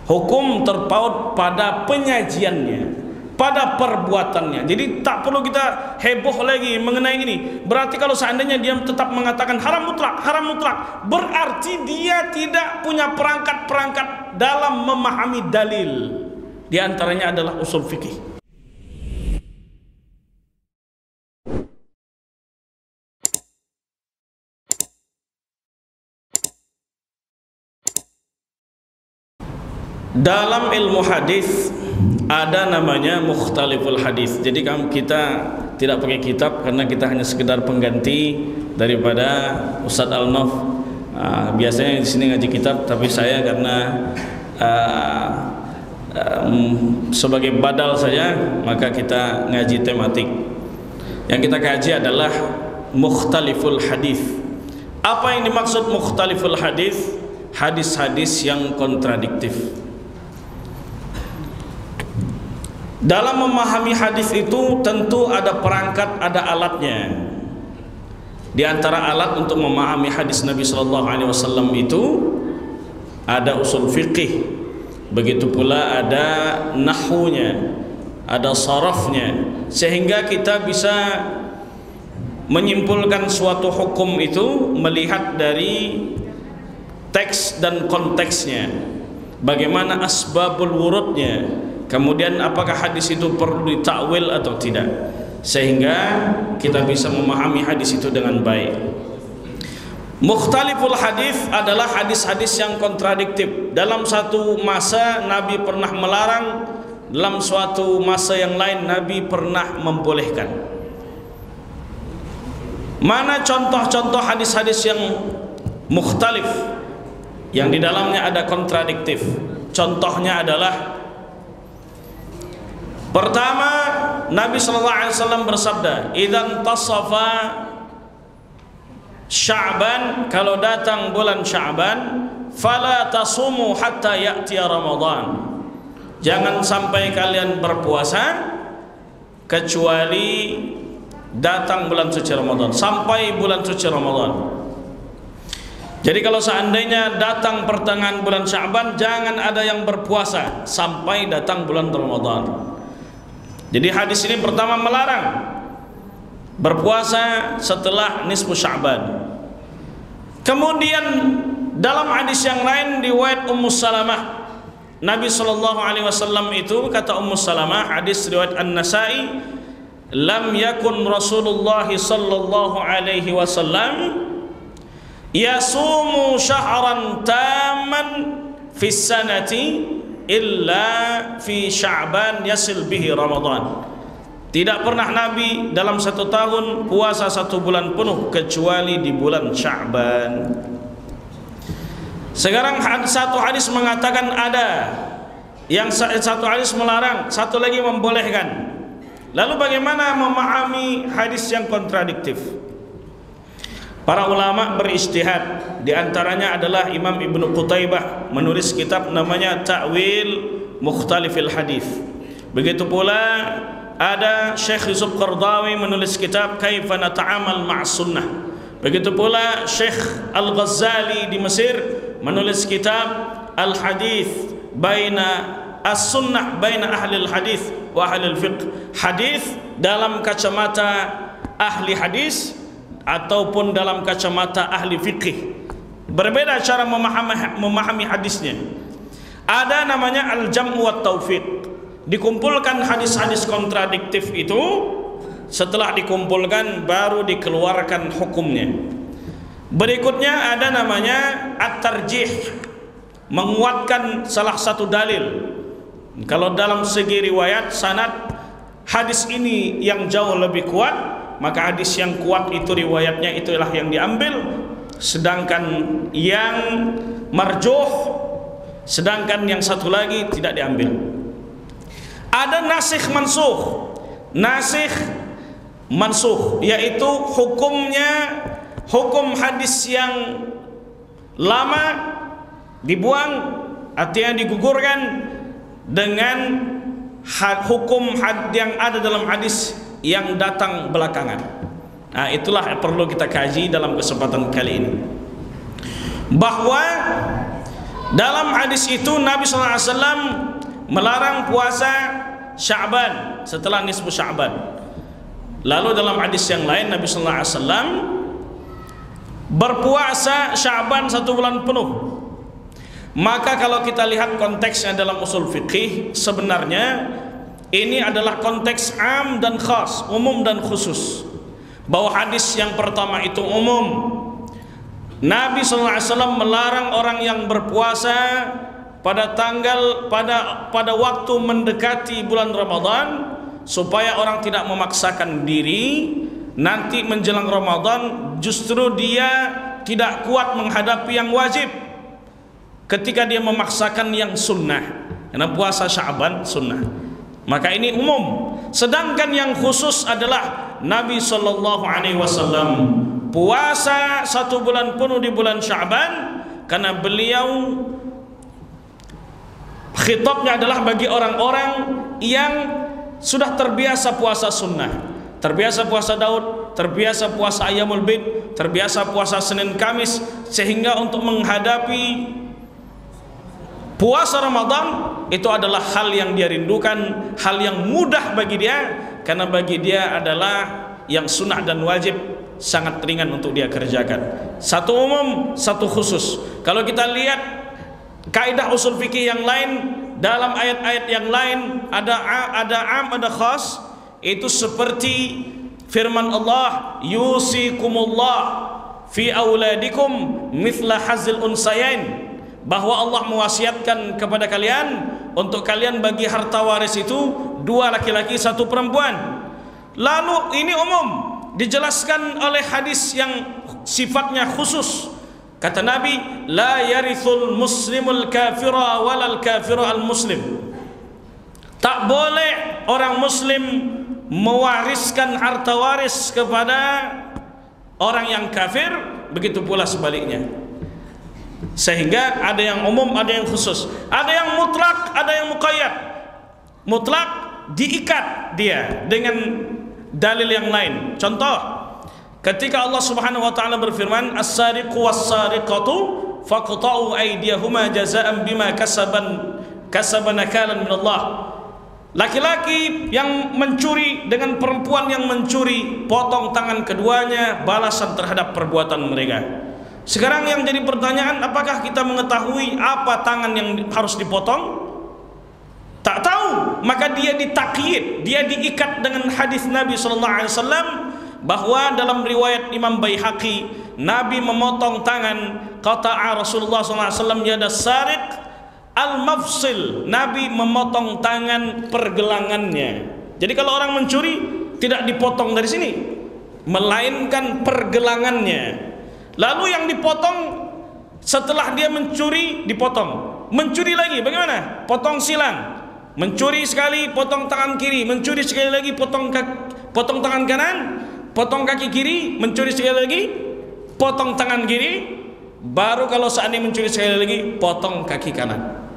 Hukum terpaut pada penyajiannya, pada perbuatannya. Jadi tak perlu kita heboh lagi mengenai ini. Berarti kalau seandainya dia tetap mengatakan haram mutlak, berarti dia tidak punya perangkat-perangkat dalam memahami dalil. Di antaranya adalah usul fikih. Dalam ilmu hadis ada namanya mukhtaliful hadis. Jadi kita tidak pakai kitab karena kita hanya sekedar pengganti daripada Ustadz Al-Naf. Biasanya di sini ngaji kitab, tapi saya karena sebagai badal saja, maka kita ngaji tematik. Yang kita kaji adalah mukhtaliful hadis. Apa yang dimaksud mukhtaliful hadis? Hadis-hadis yang kontradiktif. Dalam memahami hadis itu tentu ada perangkat, ada alatnya. Di antara alat untuk memahami hadis Nabi Shallallahu Alaihi Wasallam itu ada usul fikih, begitu pula ada nahwunya, ada sarafnya, sehingga kita bisa menyimpulkan suatu hukum itu melihat dari teks dan konteksnya, bagaimana asbabul wurudnya. Kemudian apakah hadis itu perlu ditakwil atau tidak, sehingga kita bisa memahami hadis itu dengan baik. Mukhtaliful hadis adalah hadis-hadis yang kontradiktif. Dalam satu masa Nabi pernah melarang, dalam suatu masa yang lain Nabi pernah membolehkan. Mana contoh-contoh hadis-hadis yang mukhtalif, yang di dalamnya ada kontradiktif? Contohnya adalah, pertama, Nabi SAW bersabda, "Idzan tasafa Sya'ban," kalau datang bulan Sya'ban, "fala tasumu hatta ya'ti Ramadan." Jangan sampai kalian berpuasa kecuali datang bulan suci Ramadan, sampai bulan suci Ramadan. Jadi kalau seandainya datang pertengahan bulan Sya'ban, jangan ada yang berpuasa sampai datang bulan Ramadan. Jadi hadis ini pertama melarang berpuasa setelah nisfu Sya'ban. Kemudian dalam hadis yang lain riwayat Ummu Salamah, Nabi Shallallahu Alaihi Wasallam itu kata Ummu Salamah, hadis riwayat An-Nasa'i, "Lam yakun Rasulullah Shallallahu Alaihi Wasallam yasumu syahran taman fis sanati illa fi Sya'ban yasil bihi Ramadan." Tidak pernah Nabi dalam satu tahun puasa satu bulan penuh kecuali di bulan Sya'ban. Sekarang satu hadis mengatakan ada, yang satu hadis melarang, satu lagi membolehkan. Lalu bagaimana memahami hadis yang kontradiktif? Para ulama berijtihad, di antaranya adalah Imam Ibnu Qutaibah menulis kitab namanya Ta'wil Mukhtalifil Hadis. Begitu pula ada Syekh Yusuf Qardawi menulis kitab Kaifa Nata'amal Ma'as Sunnah. Begitu pula Syekh Al-Ghazali di Mesir menulis kitab Al-Hadis Baina As-Sunnah Baina Ahli Al-Hadis wa Ahli Al-Fiqh. Hadis dalam kacamata ahli hadis ataupun dalam kacamata ahli fikih. Berbeda cara memahami hadisnya. Ada namanya al-jam'u wat taufiq. Dikumpulkan hadis-hadis kontradiktif itu, setelah dikumpulkan baru dikeluarkan hukumnya. Berikutnya ada namanya at-tarjih, menguatkan salah satu dalil. Kalau dalam segi riwayat sanad hadis ini yang jauh lebih kuat, maka hadis yang kuat itu riwayatnya itulah yang diambil, sedangkan yang marjuh, sedangkan yang satu lagi tidak diambil. Ada nasikh mansuh. Nasikh mansuh yaitu hukumnya, hukum hadis yang lama dibuang, artinya digugurkan dengan hukum yang ada dalam hadis yang datang belakangan. Nah, itulah yang perlu kita kaji dalam kesempatan kali ini, bahwa Dalam hadis itu Nabi SAW melarang puasa Sya'ban setelah nisfu Sya'ban. Lalu dalam hadis yang lain Nabi SAW berpuasa Sya'ban 1 bulan penuh. Maka kalau kita lihat konteksnya dalam usul fikih, sebenarnya ini adalah konteks am dan khas, umum dan khusus. Bahwa hadis yang pertama itu umum. Nabi SAW melarang orang yang berpuasa pada waktu mendekati bulan Ramadan, supaya orang tidak memaksakan diri. Nanti menjelang Ramadan justru dia tidak kuat menghadapi yang wajib ketika dia memaksakan yang sunnah, karena puasa Sya'ban sunnah. Maka ini umum. Sedangkan yang khusus adalah Nabi SAW puasa 1 bulan penuh di bulan Sya'ban, karena beliau khitabnya adalah bagi orang-orang yang sudah terbiasa puasa sunnah, terbiasa puasa Daud, terbiasa puasa Ayyamul Bid, terbiasa puasa Senin Kamis, sehingga untuk menghadapi puasa Ramadan itu adalah hal yang dia rindukan, hal yang mudah bagi dia, karena bagi dia adalah yang sunnah dan wajib sangat ringan untuk dia kerjakan. Satu umum, satu khusus. Kalau kita lihat kaidah usul fikih yang lain, dalam ayat-ayat yang lain ada am, ada khas. Itu seperti firman Allah, yusikumullah fi auladikum mithla hazil unsayain, bahwa Allah mewasiatkan kepada kalian untuk kalian bagi harta waris itu 2 laki-laki 1 perempuan. Lalu ini umum, dijelaskan oleh hadis yang sifatnya khusus. Kata Nabi, la yarithul muslimul kafira walal kafira al muslim. Tak boleh orang muslim mewariskan harta waris kepada orang yang kafir, begitu pula sebaliknya. Sehingga ada yang umum, ada yang khusus, ada yang mutlak, ada yang muqayyad. Mutlak diikat dia dengan dalil yang lain. Contoh, ketika Allah Subhanahu wa taala berfirman, as-sariqu was-sariqatu faqta'u aydiyahuma jazaa'an bima kasaban nakalan min Allah. Laki-laki yang mencuri dengan perempuan yang mencuri, potong tangan keduanya, balasan terhadap perbuatan mereka. Sekarang yang jadi pertanyaan, apakah kita mengetahui apa tangan yang harus dipotong? Tak tahu. Maka dia ditakyid, dia diikat dengan hadis Nabi SAW, bahwa dalam riwayat Imam Baihaqi, Nabi memotong tangan, qata'a Rasulullah SAW yada sariq al-mafsil, Nabi memotong tangan pergelangannya. Jadi kalau orang mencuri tidak dipotong dari sini, melainkan pergelangannya. Lalu yang dipotong setelah dia mencuri, dipotong. Mencuri lagi bagaimana? Potong silang. Mencuri sekali, potong tangan kiri. Mencuri sekali lagi, potong tangan kanan. Potong kaki kiri. Mencuri sekali lagi, potong tangan kiri. Baru kalau seandainya mencuri sekali lagi, potong kaki kanan.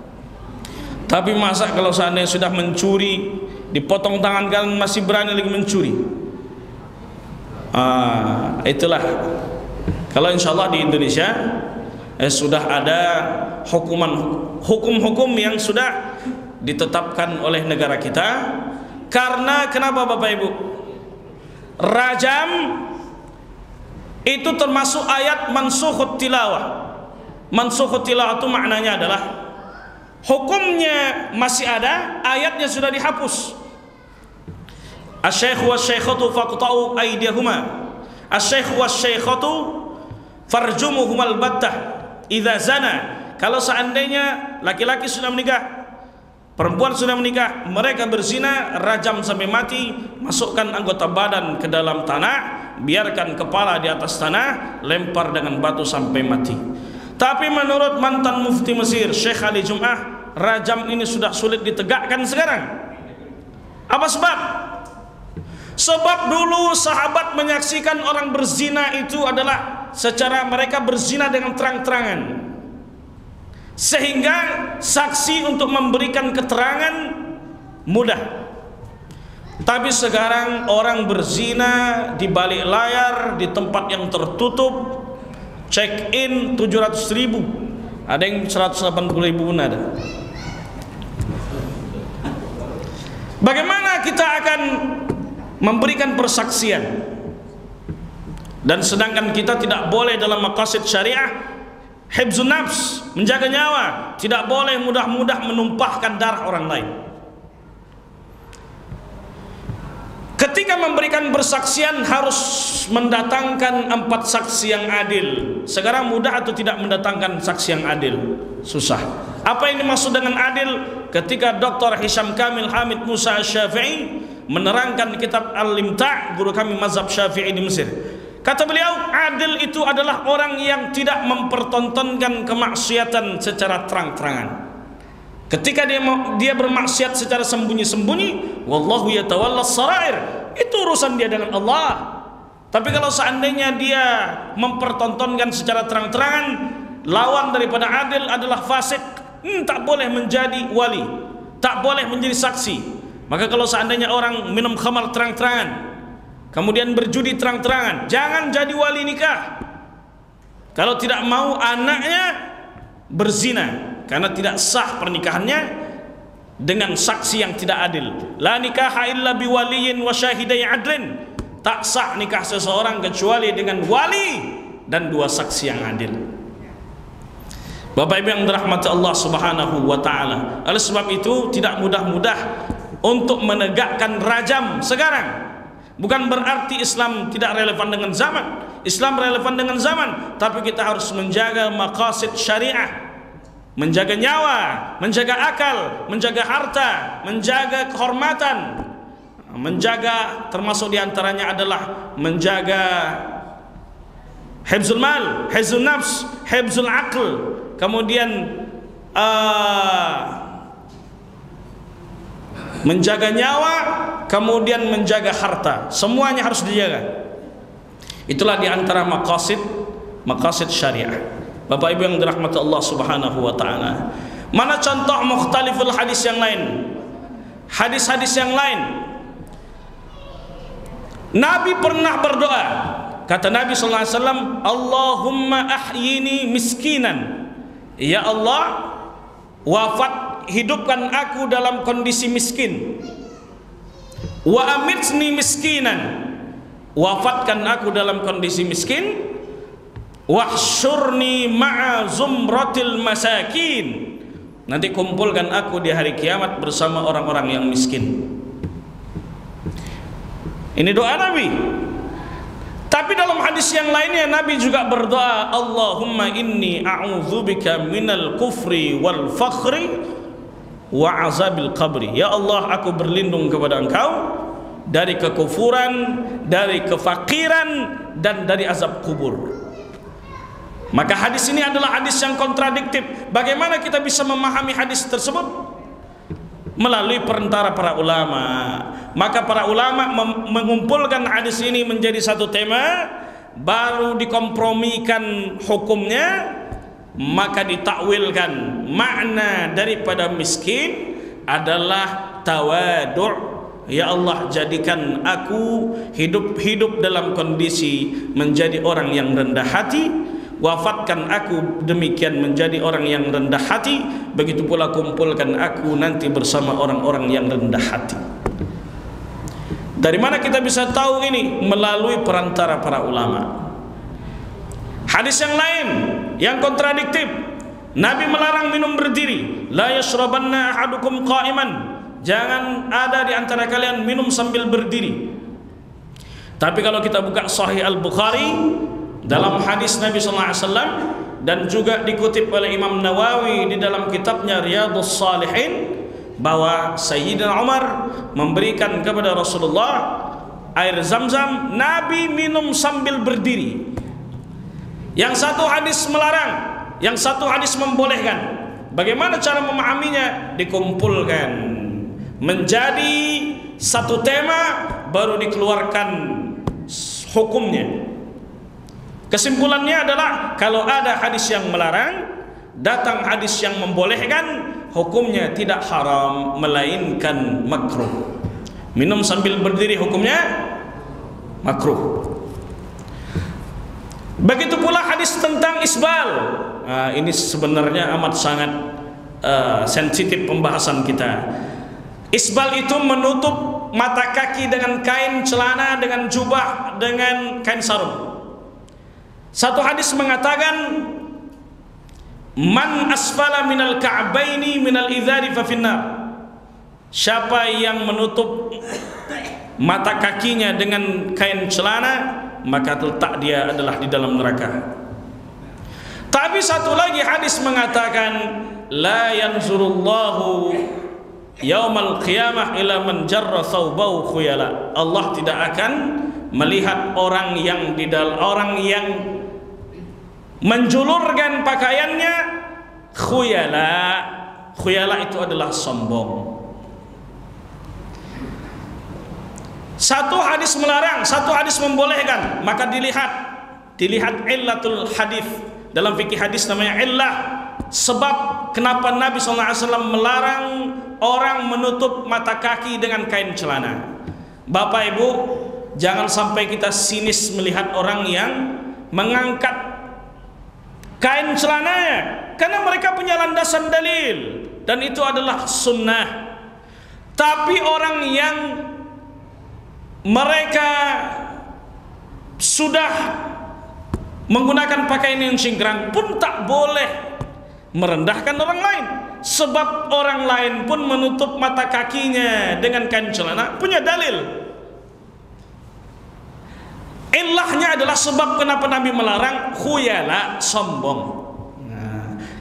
Tapi masa kalau seandainya sudah mencuri, dipotong tangan kanan, masih berani lagi mencuri? Itulah. Kalau insya Allah di Indonesia sudah ada hukum-hukum yang sudah ditetapkan oleh negara kita. Karena kenapa Bapak Ibu? Rajam itu termasuk ayat mansukhut tilawah. Mansukhut tilawah itu maknanya adalah hukumnya masih ada, ayatnya sudah dihapus. Asy-syaikh wasy-syaikhatu faqta'u aydiyahuma. Asy-syaikh wasy-syaikhatu farjumuhumal battah idza zana. Kalau seandainya laki-laki sudah menikah, perempuan sudah menikah, mereka berzina, rajam sampai mati. Masukkan anggota badan ke dalam tanah, biarkan kepala di atas tanah, lempar dengan batu sampai mati. Tapi menurut mantan mufti Mesir Syekh Ali Jum'ah, rajam ini sudah sulit ditegakkan sekarang. Apa sebab? Sebab dulu sahabat menyaksikan orang berzina itu adalah secara mereka berzina dengan terang-terangan, sehingga saksi untuk memberikan keterangan mudah. Tapi sekarang orang berzina di balik layar, di tempat yang tertutup, check in 700.000, Ada yang 180.000 pun ada. Bagaimana kita akan memberikan persaksian, dan sedangkan kita tidak boleh dalam maqasid syariah hifzun nafs, menjaga nyawa, tidak boleh mudah-mudah menumpahkan darah orang lain. Ketika memberikan persaksian harus mendatangkan 4 saksi yang adil. Sekarang mudah atau tidak mendatangkan saksi yang adil? Susah. Apa yang dimaksud dengan adil? Ketika Dr. Hisham Kamil Hamid Musa Syafi'i menerangkan kitab Al-Limta', guru kami mazhab Syafi'i di Mesir, kata beliau, adil itu adalah orang yang tidak mempertontonkan kemaksiatan secara terang-terangan. Ketika dia bermaksiat secara sembunyi-sembunyi, wallahu yatawalla sarair, itu urusan dia dengan Allah. Tapi kalau seandainya dia mempertontonkan secara terang-terangan, lawan daripada adil adalah fasik, tak boleh menjadi wali, tak boleh menjadi saksi. Maka kalau seandainya orang minum khamar terang-terangan, kemudian berjudi terang-terangan, jangan jadi wali nikah. Kalau tidak mau anaknya berzina, karena tidak sah pernikahannya dengan saksi yang tidak adil. La nikaha illa biwaliyin wa syahidai adlin. Tak sah nikah seseorang kecuali dengan wali dan 2 saksi yang adil. Bapak Ibu yang dirahmati Allah Subhanahu wa taala. Oleh sebab itu tidak mudah-mudah untuk menegakkan rajam sekarang. Bukan berarti Islam tidak relevan dengan zaman. Islam relevan dengan zaman, tapi kita harus menjaga maqasid syariah. Menjaga nyawa, menjaga akal, menjaga harta, menjaga kehormatan, menjaga, termasuk diantaranya adalah menjaga hifzul mal, hifzul nafs, hifzul aql, kemudian menjaga nyawa, kemudian menjaga harta. Semuanya harus dijaga. Itulah diantara maqasid syariah. Bapak Ibu yang dirahmati Allah Subhanahu wa taala. Mana contoh mukhtaliful hadis yang lain? Hadis-hadis yang lain. Nabi pernah berdoa. Kata Nabi sallallahu alaihi wasallam, "Allahumma ahyini miskinan." Ya Allah, hidupkan aku dalam kondisi miskin. Wa amitni miskinan. Wafatkan aku dalam kondisi miskin. Wahsyurni ma'a zumratil masakin. Nanti kumpulkan aku di hari kiamat bersama orang-orang yang miskin. Ini doa Nabi. Tapi dalam hadis yang lainnya Nabi juga berdoa, Allahumma inni a'udzubika minal kufri wal fakhri wa azabil qabri. Ya Allah, aku berlindung kepada Engkau dari kekufuran, dari kefakiran, dan dari azab kubur. Maka hadis ini adalah hadis yang kontradiktif. Bagaimana kita bisa memahami hadis tersebut? Melalui perantara para ulama. Maka para ulama mengumpulkan hadis ini menjadi satu tema, baru dikompromikan hukumnya, maka ditakwilkan makna daripada miskin adalah tawadu'. Ya Allah, jadikan aku hidup dalam kondisi menjadi orang yang rendah hati. Wafatkan aku demikian menjadi orang yang rendah hati. Begitu pula kumpulkan aku nanti bersama orang-orang yang rendah hati. Dari mana kita bisa tahu ini? Melalui perantara para ulama. Hadis yang lain yang kontradiktif, Nabi melarang minum berdiri. La yashrabanna ahadukum qa'iman. Jangan ada di antara kalian minum sambil berdiri. Tapi kalau kita buka Sahih Al-Bukhari, dalam hadis Nabi sallallahu alaihi wasallam, dan juga dikutip oleh Imam Nawawi di dalam kitabnya Riyadhus Shalihin, bahwa Sayyidina Umar memberikan kepada Rasulullah air Zam-Zam, Nabi minum sambil berdiri. Yang satu hadis melarang, yang satu hadis membolehkan. Bagaimana cara memahaminya? Dikumpulkan menjadi satu tema, baru dikeluarkan hukumnya. Kesimpulannya adalah kalau ada hadis yang melarang, datang hadis yang membolehkan, hukumnya tidak haram melainkan makruh. Minum sambil berdiri hukumnya makruh. Begitu pula hadis tentang isbal. Ini sebenarnya amat sangat sensitif pembahasan kita. Isbal itu menutup mata kaki dengan kain celana, dengan jubah, dengan kain sarung. Satu hadis mengatakan, man asfala minal ka'baini minal idhari fa finnar. Siapa yang menutup mata kakinya dengan kain celana, maka letak dia adalah di dalam neraka. Tapi satu lagi hadis mengatakan, la yanzurullahu yaumal qiyamah ila man jarra thawbahu khuyala. Allah tidak akan melihat orang yang menjulurkan pakaiannya khuyala. Khuyala itu adalah sombong. Satu hadis melarang, satu hadis membolehkan, maka dilihat illatul hadis. Dalam fikih hadis namanya illah, sebab kenapa Nabi SAW melarang orang menutup mata kaki dengan kain celana. Bapak Ibu, jangan sampai kita sinis melihat orang yang mengangkat kain celananya, karena mereka punya landasan dalil dan itu adalah sunnah. Tapi orang yang mereka sudah menggunakan pakaian yang cingkrang pun tak boleh merendahkan orang lain, sebab orang lain pun menutup mata kakinya dengan kain celana punya dalil. Illahnya adalah sebab kenapa Nabi melarang khuyala, sombong.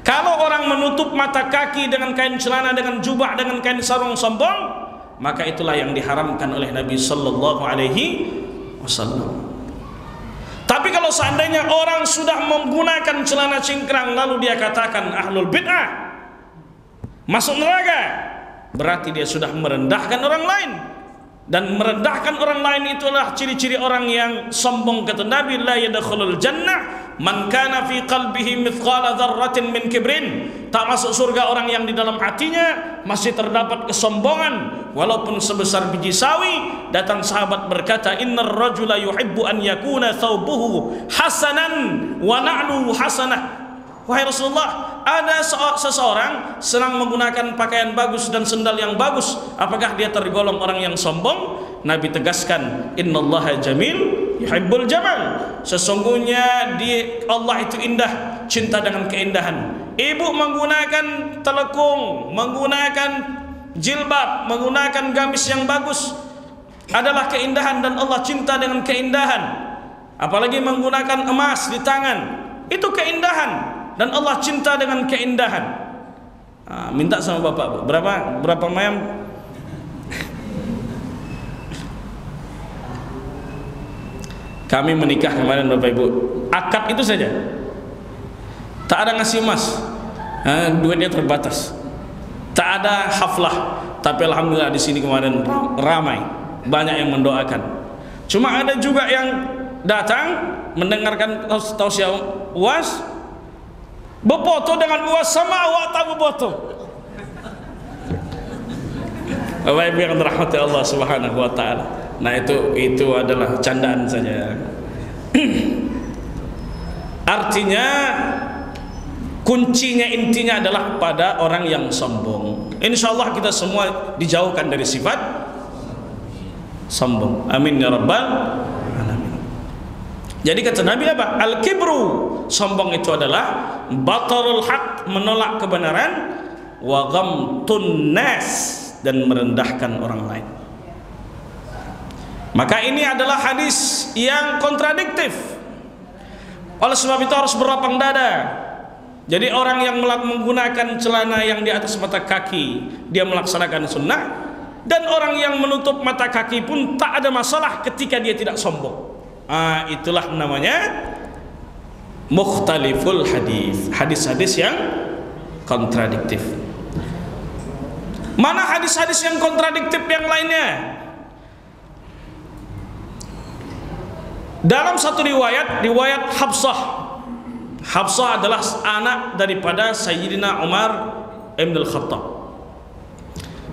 Kalau orang menutup mata kaki dengan kain celana, dengan jubah, dengan kain sarung, sombong, maka itulah yang diharamkan oleh Nabi sallallahu alaihi wasallam. Tapi kalau seandainya orang sudah menggunakan celana cingkrang lalu dia katakan ahlul bid'ah, masuk neraka, berarti dia sudah merendahkan orang lain. Dan merendahkan orang lain itulah ciri-ciri orang yang sombong. Kata Nabi, la yadkhulul jannah man kana fi qalbihi mithqala dzarratin min kibrin. Tak masuk surga orang yang di dalam hatinya masih terdapat kesombongan walaupun sebesar biji sawi. Datang sahabat berkata, innar rajula yuhibbu an yakuna thawbuhu hasanan wa na'luhu hasanah. Wahai Rasulullah, ada seseorang senang menggunakan pakaian bagus dan sendal yang bagus, apakah dia tergolong orang yang sombong? Nabi tegaskan, innallaha jamil yuhibbul jamal. Sesungguhnya Allah itu indah, cinta dengan keindahan. Ibu menggunakan telekung, menggunakan jilbab, menggunakan gamis yang bagus adalah keindahan dan Allah cinta dengan keindahan. Apalagi menggunakan emas di tangan, itu keindahan. Dan Allah cinta dengan keindahan. Minta sama bapak, berapa mayam? Kami menikah kemarin Bapak Ibu, akad itu saja, tak ada ngasih emas, duitnya terbatas, tak ada haflah. Tapi alhamdulillah di sini kemarin ramai, banyak yang mendoakan. Cuma ada juga yang datang mendengarkan tausiah UAS, berfoto dengan UAS sama awak tak berfoto. Bapak Ibu yang dirahmati Allah Subhanahu wa taala. Nah, itu adalah candaan saja. Artinya kuncinya, intinya adalah pada orang yang sombong. Insyaallah kita semua dijauhkan dari sifat sombong. Amin ya rabbal alamin. Jadi kata Nabi apa? Al-kibru, sombong itu adalah batarul haq, menolak kebenaran, wa ghamtun nas, dan merendahkan orang lain. Maka ini adalah hadis yang kontradiktif. Oleh sebab itu harus berlapang dada. Jadi orang yang menggunakan celana yang di atas mata kaki, dia melaksanakan sunnah. Dan orang yang menutup mata kaki pun tak ada masalah ketika dia tidak sombong. Itulah namanya mukhtaliful hadis, hadis-hadis yang kontradiktif. Mana hadis-hadis yang kontradiktif yang lainnya? Dalam satu riwayat Hafsah adalah anak daripada Sayyidina Umar Ibn Al-Khattab.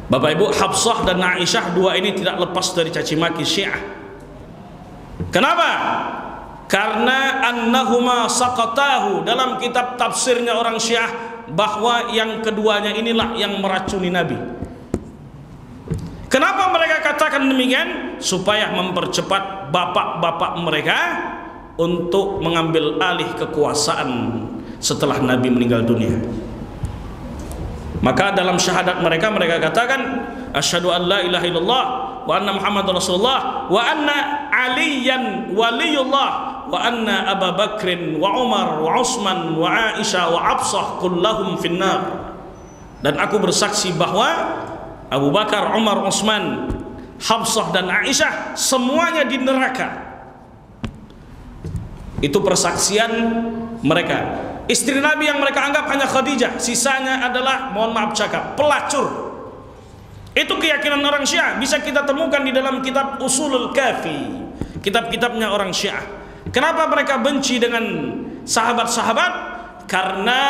Bapak Ibu, Hafsah dan Aisyah, dua ini tidak lepas dari caci maki Syiah. Kenapa? Karena annahuma saqatahu, dalam kitab tafsirnya orang Syiah, bahwa yang keduanya inilah yang meracuni Nabi. Kenapa mereka katakan demikian? Supaya mempercepat bapak-bapak mereka untuk mengambil alih kekuasaan setelah Nabi meninggal dunia. Maka dalam syahadat mereka katakan asyhadu an la ilaha illallah wa anna muhammadar rasulullah wa anna aliyan waliyullah wa anna Abu Bakrin wa Umar wa Utsman wa Aisyah wa Hafsah kullahum finnar. Dan aku bersaksi bahwa Abu Bakar, Umar, Utsman, Hafsah dan Aisyah semuanya di neraka. Itu persaksian mereka. Istri Nabi yang mereka anggap hanya Khadijah, sisanya adalah, mohon maaf cakap, pelacur. Itu keyakinan orang Syiah, bisa kita temukan di dalam kitab Usulul Kafi, kitab-kitabnya orang Syiah. Kenapa mereka benci dengan sahabat-sahabat? Karena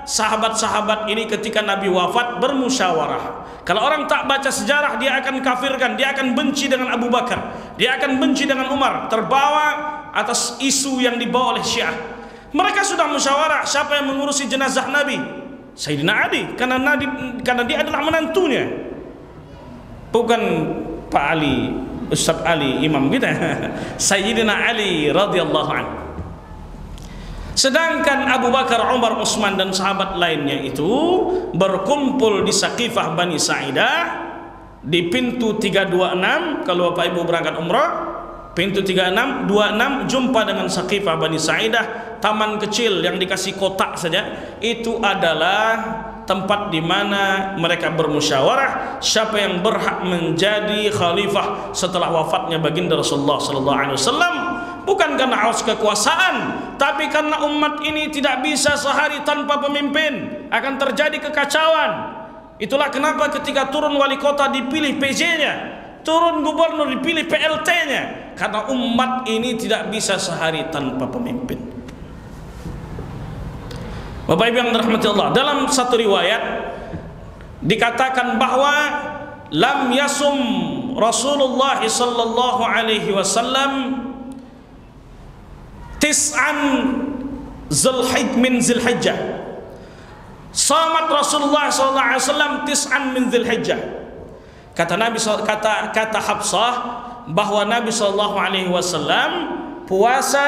sahabat-sahabat ini ketika Nabi wafat bermusyawarah. Kalau orang tak baca sejarah, dia akan kafirkan, dia akan benci dengan Abu Bakar, dia akan benci dengan Umar, terbawa atas isu yang dibawa oleh Syiah. Mereka sudah musyawarah siapa yang mengurusi jenazah Nabi. Sayyidina Ali, karena dia adalah menantunya, bukan Pak Ali, Ustaz Ali, imam kita. Sayyidina Ali radhiyallahu anhu. Sedangkan Abu Bakar, Umar, Utsman dan sahabat lainnya itu berkumpul di Saqifah Bani Sa'idah di pintu 326. Kalau Bapak Ibu berangkat umrah, pintu 3626 jumpa dengan Saqifah Bani Sa'idah, taman kecil yang dikasih kotak saja. Itu adalah tempat di mana mereka bermusyawarah siapa yang berhak menjadi khalifah setelah wafatnya baginda Rasulullah sallallahu alaihi wasallam. Bukan karena haus kekuasaan, tapi karena umat ini tidak bisa sehari tanpa pemimpin, akan terjadi kekacauan. Itulah kenapa ketika turun wali kota dipilih PJ-nya, turun gubernur dipilih PLT-nya, karena umat ini tidak bisa sehari tanpa pemimpin. Bapak Ibu yang dirahmati Allah, dalam satu riwayat dikatakan bahwa lam yasum Rasulullah sallallahu alaihi wasallam tis'an min Zulhijjah. Samat Rasulullah sallallahu alaihi wasallam tis'an min Zulhijjah. Kata Nabi, kata Hafsah bahwa Nabi sallallahu alaihi wasallam puasa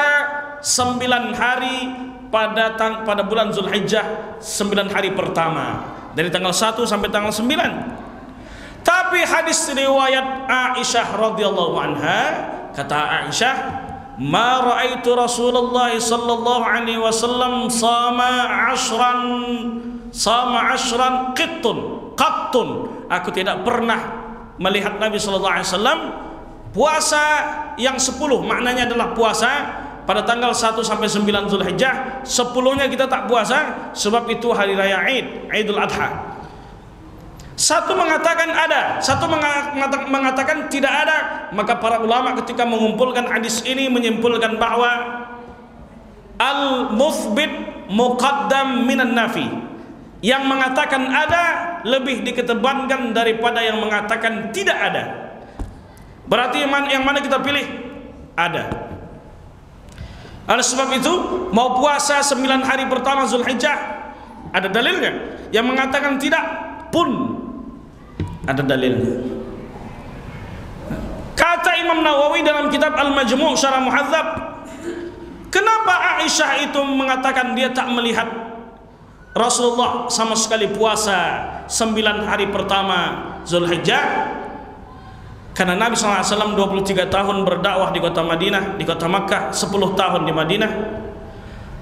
9 hari pada bulan Zulhijjah, 9 hari pertama dari tanggal 1 sampai tanggal 9. Tapi hadis riwayat Aisyah radhiyallahu anha, kata Aisyah, ma ra'aitu Rasulullah sallallahu alaihi wasallam sama ashran qattun. Aku tidak pernah melihat Nabi sallallahu alaihi wasallam puasa yang 10. Maknanya adalah puasa pada tanggal 1 sampai 9 Zulhijjah. 10-nya kita tak puasa sebab itu hari raya Idul Adha. Satu mengatakan ada, satu mengatakan tidak ada. Maka para ulama ketika mengumpulkan hadis ini menyimpulkan bahwa al-muthbit muqaddam minan nafi. Yang mengatakan ada lebih dikedepankan daripada yang mengatakan tidak ada. Berarti yang mana kita pilih? Ada. Oleh sebab itu, mau puasa 9 hari pertama Zulhijjah, ada dalilnya. Yang mengatakan tidak pun ada dalilnya. Kata Imam Nawawi dalam kitab Al-Majmu' Syarah Muhadzab, kenapa Aisyah itu mengatakan dia tak melihat Rasulullah sama sekali puasa 9 hari pertama Zulhijjah? Karena Nabi SAW 23 tahun berdakwah di kota Madinah, di kota Makkah 10 tahun di Madinah.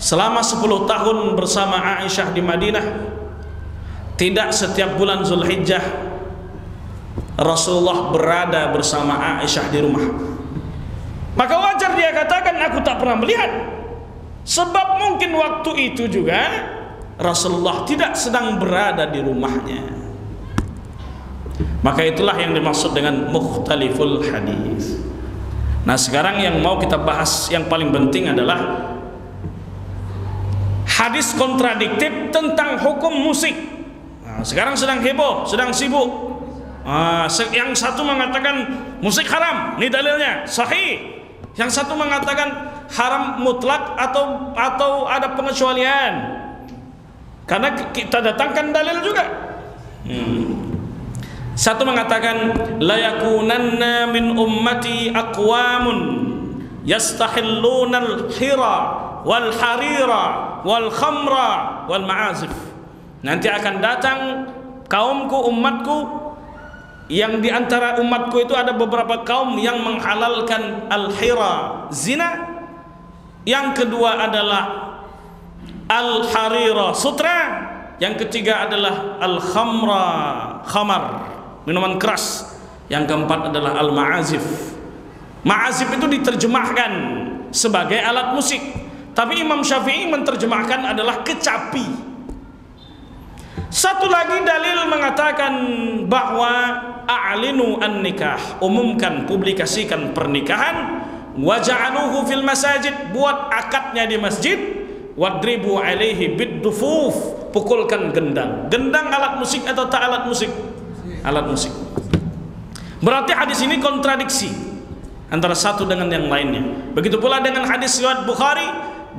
Selama 10 tahun bersama Aisyah di Madinah, tidak setiap bulan Zulhijjah Rasulullah berada bersama Aisyah di rumah. Maka wajar dia katakan aku tak pernah melihat. Sebab mungkin waktu itu juga Rasulullah tidak sedang berada di rumahnya. Maka itulah yang dimaksud dengan mukhtaliful hadis. Nah, sekarang yang mau kita bahas yang paling penting adalah hadis kontradiktif tentang hukum musik. Nah, sekarang sedang heboh, sedang sibuk. Yang satu mengatakan musik haram, ini dalilnya sahih. Yang satu mengatakan haram mutlak atau ada pengecualian? Karena kita datangkan dalil juga. Satu mengatakan la yakunanna min ummati aqwamun yastahilluna al-hira wal harira wal khamra wal ma'azif. Nanti akan datang kaumku, umatku, yang di antara umatku itu ada beberapa kaum yang menghalalkan al-hira, zina. Yang kedua adalah al-harira, sutra. Yang ketiga adalah al-khamra, khamar, minuman keras. Yang keempat adalah al-ma'azif. Ma'azif itu diterjemahkan sebagai alat musik, tapi Imam Syafi'i menerjemahkan adalah kecapi. Satu lagi dalil mengatakan bahwa a'linu an-nikah, umumkan, publikasikan pernikahan, waja'aluhu fil masajid, buat akadnya di masjid, wadribu alaihi bid-dufuf, pukulkan gendang. Gendang alat musik atau tak alat musik? Alat musik. Berarti hadis ini kontradiksi antara satu dengan yang lainnya. Begitu pula dengan hadis riwayat Bukhari,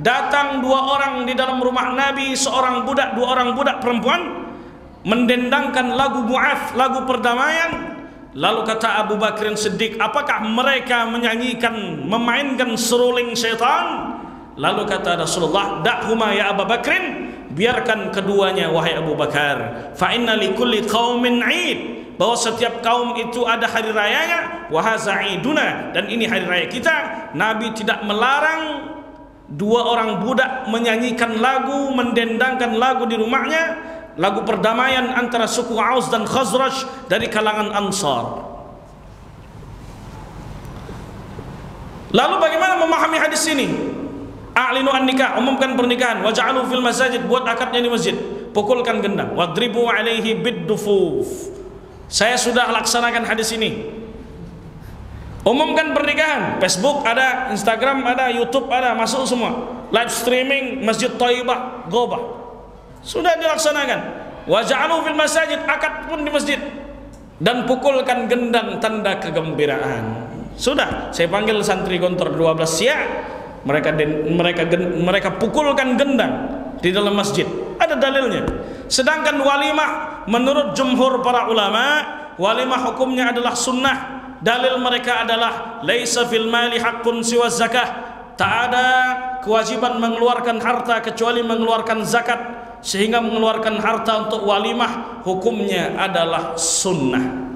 datang dua orang di dalam rumah Nabi, seorang budak, dua orang budak perempuan, mendendangkan lagu Mu'af, lagu perdamaian. Lalu kata Abu Bakr Siddiq, apakah mereka menyanyikan, memainkan seruling syaitan? Lalu kata Rasulullah, da'huma ya Abu Bakrin, biarkan keduanya wahai Abu Bakar. Fa inna likulli qaumin 'id, bahwa setiap kaum itu ada hari rayanya, wa hadza 'iduna, dan ini hari raya kita. Nabi tidak melarang dua orang budak menyanyikan lagu, mendendangkan lagu di rumahnya, lagu perdamaian antara suku Aus dan Khazraj dari kalangan Ansar. Lalu bagaimana memahami hadis ini? A'linu an-nikah, umumkan pernikahan, waj'alu fil masajid, buat akadnya di masjid, pukulkan gendang, wadribu alaihi bid-dufuf. Saya sudah laksanakan hadis ini. Umumkan pernikahan, Facebook ada, Instagram ada, YouTube ada, masuk semua. Live streaming Masjid Thayyibah, Gobah, sudah dilaksanakan. Waj'alu fil masajid, akad pun di masjid, dan pukulkan gendang, tanda kegembiraan. Sudah, saya panggil santri gontor 12 siap, mereka pukulkan gendang di dalam masjid. Ada dalilnya. Sedangkan walimah menurut jumhur para ulama, walimah hukumnya adalah sunnah. Dalil mereka adalah laisa fil mali haqqun siwa zakah, tak ada kewajiban mengeluarkan harta kecuali mengeluarkan zakat, sehingga mengeluarkan harta untuk walimah hukumnya adalah sunnah.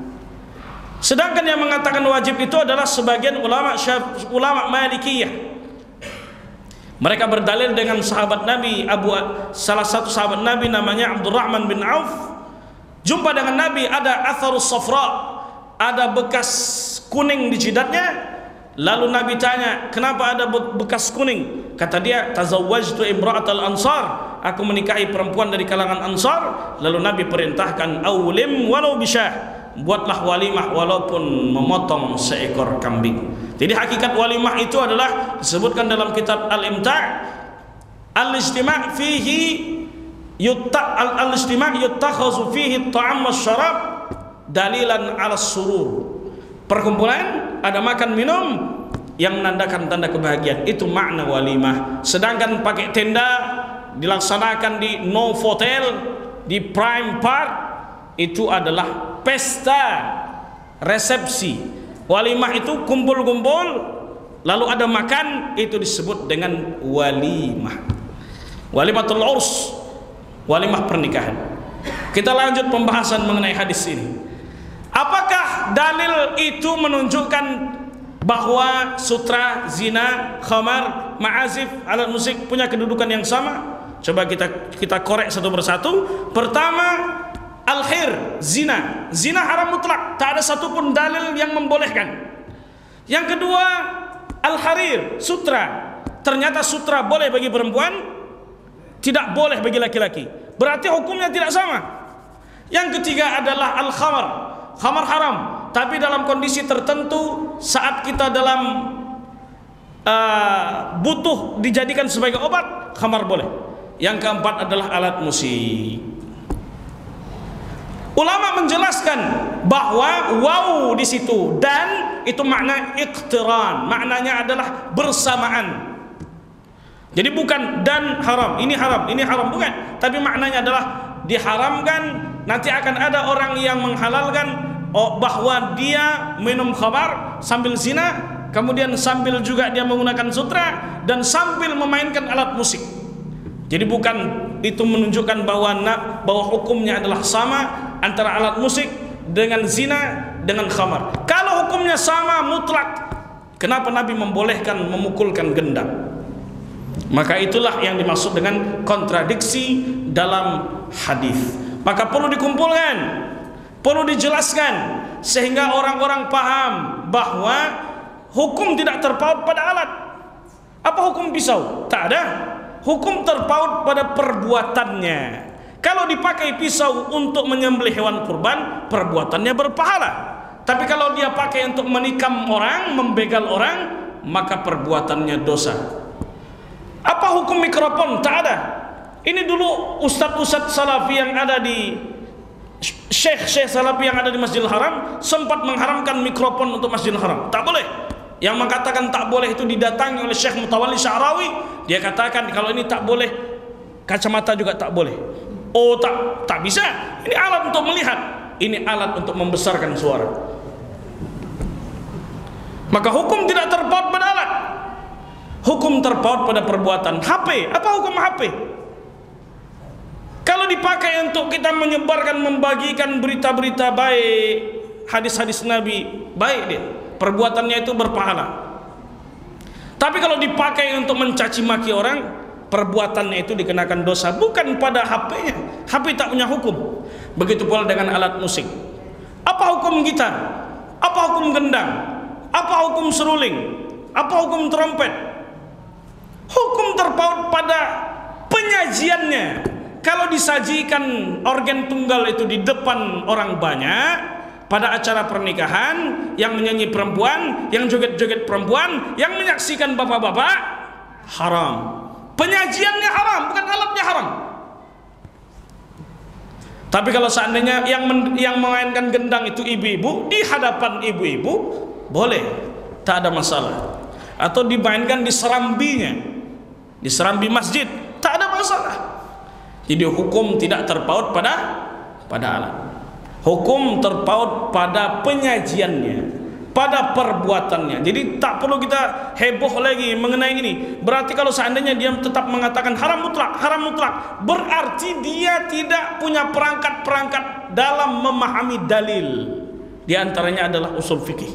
Sedangkan yang mengatakan wajib itu adalah sebagian ulama Malikiyah. Mereka berdalil dengan sahabat Nabi, salah satu sahabat Nabi namanya Abdurrahman bin Auf. Jumpa dengan Nabi, ada atharus safra, ada bekas kuning di jidatnya. Lalu Nabi tanya, kenapa ada bekas kuning? Kata dia, tazawwajtu imra'atal ansar, aku menikahi perempuan dari kalangan Ansar. Lalu Nabi perintahkan, awlim walau bisyah, buatlah walimah walaupun memotong seekor kambing. Jadi hakikat walimah itu adalah disebutkan dalam kitab Al-Imta', al-ijtima' fihi al-ijtima' yuttakhazu fihi at-ta'am wasyarab dalilan 'ala surur. Perkumpulan, ada makan minum yang menandakan tanda kebahagiaan, itu makna walimah. Sedangkan pakai tenda dilaksanakan di Novotel, di Prime Park, itu adalah pesta, resepsi. Walimah itu kumpul-kumpul lalu ada makan, itu disebut dengan walimah. Walimatul urs, walimah pernikahan. Kita lanjut pembahasan mengenai hadis ini. Apakah dalil itu menunjukkan bahwa sutra, zina, khamar, ma'azif, alat musik punya kedudukan yang sama? Coba kita korek satu persatu. Pertama, al-hir, zina. Zina haram mutlak, tak ada satupun dalil yang membolehkan. Yang kedua, al-harir, sutra. Ternyata sutra boleh bagi perempuan, tidak boleh bagi laki-laki. Berarti hukumnya tidak sama. Yang ketiga adalah al-khamar. Khamar haram, tapi dalam kondisi tertentu, saat kita dalam butuh dijadikan sebagai obat, khamar boleh. Yang keempat adalah alat musik. Ulama menjelaskan bahwa waw di situ dan itu makna iqtiran, maknanya adalah bersamaan. Jadi bukan dan haram, ini haram, bukan. Tapi maknanya adalah diharamkan. Nanti akan ada orang yang menghalalkan bahwa dia minum khamar sambil zina, kemudian sambil juga dia menggunakan sutra dan sambil memainkan alat musik. Jadi bukan itu menunjukkan bahwa hukumnya adalah sama antara alat musik dengan zina dengan khamar. Kalau hukumnya sama mutlak, kenapa Nabi membolehkan memukulkan gendang? Maka itulah yang dimaksud dengan kontradiksi dalam hadis. Maka perlu dikumpulkan, perlu dijelaskan sehingga orang-orang paham bahwa hukum tidak terpaut pada alat. Apa hukum pisau? Tak ada. Hukum terpaut pada perbuatannya. Kalau dipakai pisau untuk menyembelih hewan kurban, perbuatannya berpahala. Tapi kalau dia pakai untuk menikam orang, membegal orang, maka perbuatannya dosa. Apa hukum mikrofon? Tak ada. Ini dulu ustadz-ustadz salafi yang ada di syekh salafi yang ada di Masjidil Haram sempat mengharamkan mikrofon untuk Masjidil Haram. Tak boleh. Yang mengatakan tak boleh itu didatangi oleh Syekh Mutawalli Sya'rawi. Dia katakan kalau ini tak boleh, kacamata juga tak boleh. Oh, tak bisa. Ini alat untuk melihat, ini alat untuk membesarkan suara. Maka hukum tidak terpaut pada alat. Hukum terpaut pada perbuatan. HP, apa hukum HP? Kalau dipakai untuk kita menyebarkan, membagikan berita-berita baik, hadis-hadis Nabi, baik dia, perbuatannya itu berpahala. Tapi kalau dipakai untuk mencaci maki orang, perbuatannya itu dikenakan dosa, bukan pada HP-nya. HP tak punya hukum. Begitu pula dengan alat musik. Apa hukum gitar? Apa hukum gendang? Apa hukum seruling? Apa hukum trompet? Hukum terpaut pada penyajiannya. Kalau disajikan organ tunggal itu di depan orang banyak pada acara pernikahan, yang menyanyi perempuan, yang joget-joget perempuan, yang menyaksikan bapak-bapak, haram. Penyajiannya haram, bukan alatnya haram. Tapi kalau seandainya yang memainkan gendang itu ibu-ibu, di hadapan ibu-ibu boleh, tak ada masalah. Atau dimainkan di serambinya, di serambi masjid, tak ada masalah. Jadi hukum tidak terpaut pada alat. Hukum terpaut pada penyajiannya, pada perbuatannya. Jadi tak perlu kita heboh lagi mengenai ini. Berarti kalau seandainya dia tetap mengatakan haram mutlak, berarti dia tidak punya perangkat-perangkat dalam memahami dalil. Di antaranya adalah usul fikih.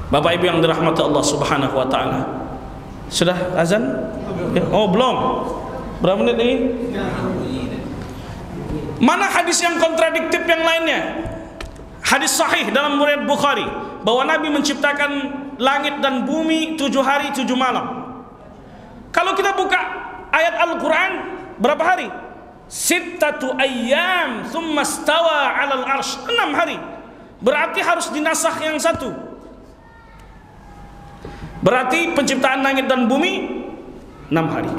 Bapak Ibu yang dirahmati Allah Subhanahu wa taala. Sudah azan? Oh, belum. Berapa menit ini? Mana hadis yang kontradiktif yang lainnya? Hadis sahih dalam riwayat Bukhari bahwa Nabi menciptakan langit dan bumi 7 hari 7 malam. Kalau kita buka ayat Al-Quran, berapa hari? 6 ayyam thumma stawa 'alal arsy. 6 hari. Berarti harus dinasakh yang satu. Berarti penciptaan langit dan bumi 6 hari.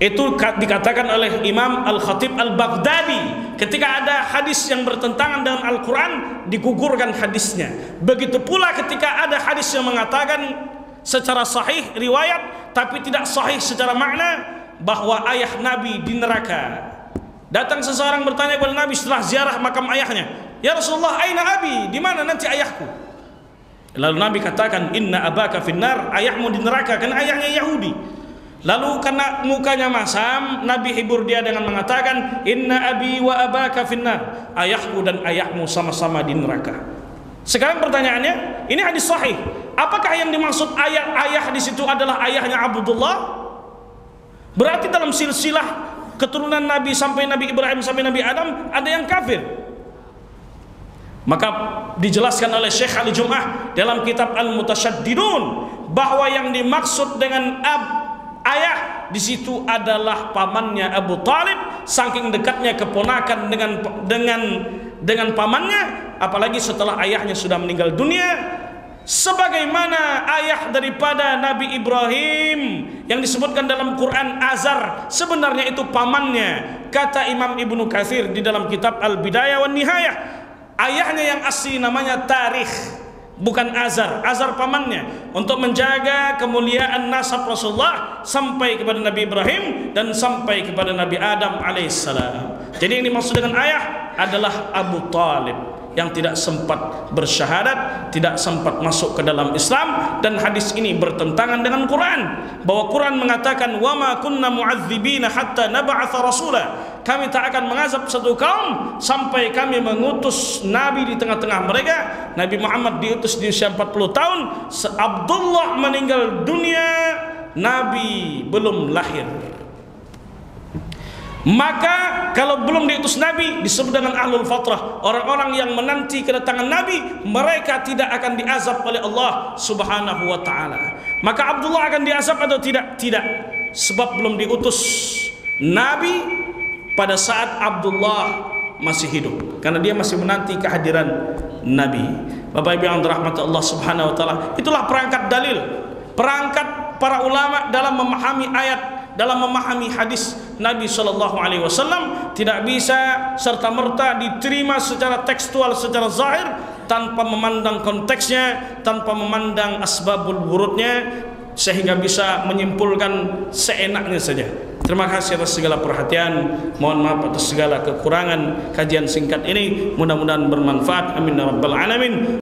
Itu dikatakan oleh Imam Al-Khatib Al-Baghdadi. Ketika ada hadis yang bertentangan dengan Al-Quran, digugurkan hadisnya. Begitu pula ketika ada hadis yang mengatakan secara sahih riwayat, tapi tidak sahih secara makna, bahwa ayah Nabi di neraka. Datang seseorang bertanya kepada Nabi setelah ziarah makam ayahnya, "Ya Rasulullah, aina abi? Di mana nanti ayahku?" Lalu Nabi katakan, "Inna abaka finnar," ayahmu di neraka, karena ayahnya Yahudi. Lalu karena mukanya masam, Nabi hibur dia dengan mengatakan, "Inna abi wa abaka finnar," ayahku dan ayahmu sama-sama di neraka. Sekarang pertanyaannya, ini hadis sahih. Apakah yang dimaksud ayah di situ adalah ayahnya Abdullah? Berarti dalam silsilah keturunan Nabi sampai Nabi Ibrahim sampai Nabi Adam ada yang kafir. Maka dijelaskan oleh Syekh Ali Jum'ah dalam kitab Al-Mutasyaddidun bahwa yang dimaksud dengan ayah di situ adalah pamannya Abu Talib, saking dekatnya keponakan dengan pamannya, apalagi setelah ayahnya sudah meninggal dunia. Sebagaimana ayah daripada Nabi Ibrahim yang disebutkan dalam Quran Azar, sebenarnya itu pamannya. Kata Imam Ibnu Katsir di dalam kitab Al-Bidayah wan Nihayah, ayahnya yang asli namanya Tarikh. bukan Azar. Azar pamannya, untuk menjaga kemuliaan nasab Rasulullah sampai kepada Nabi Ibrahim dan sampai kepada Nabi Adam alaihissalam. Jadi ini maksud dengan ayah adalah Abu Talib yang tidak sempat bersyahadat, tidak sempat masuk ke dalam Islam. Dan hadis ini bertentangan dengan Quran, bahwa Quran mengatakan wa ma kunna mu'adzibina hatta nab'atha rasula, kami tak akan mengazab satu kaum sampai kami mengutus nabi di tengah-tengah mereka. Nabi Muhammad diutus di usia 40 tahun, Abdullah meninggal dunia, nabi belum lahir. Maka kalau belum diutus Nabi disebut dengan ahlul fatrah, orang-orang yang menanti kedatangan Nabi, mereka tidak akan diazab oleh Allah subhanahu wa ta'ala. Maka Abdullah akan diazab atau tidak? Tidak, sebab belum diutus Nabi pada saat Abdullah masih hidup, karena dia masih menanti kehadiran Nabi. Bapak Ibu yang dirahmati Allah subhanahu wa ta'ala, itulah perangkat dalil, perangkat para ulama dalam memahami ayat, dalam memahami hadis Nabi SAW. Tidak bisa serta-merta diterima secara tekstual, secara zahir, tanpa memandang konteksnya, tanpa memandang asbabul wurudnya, sehingga bisa menyimpulkan seenaknya saja. Terima kasih atas segala perhatian. Mohon maaf atas segala kekurangan kajian singkat ini. Mudah-mudahan bermanfaat. Amin ya rabbal alamin.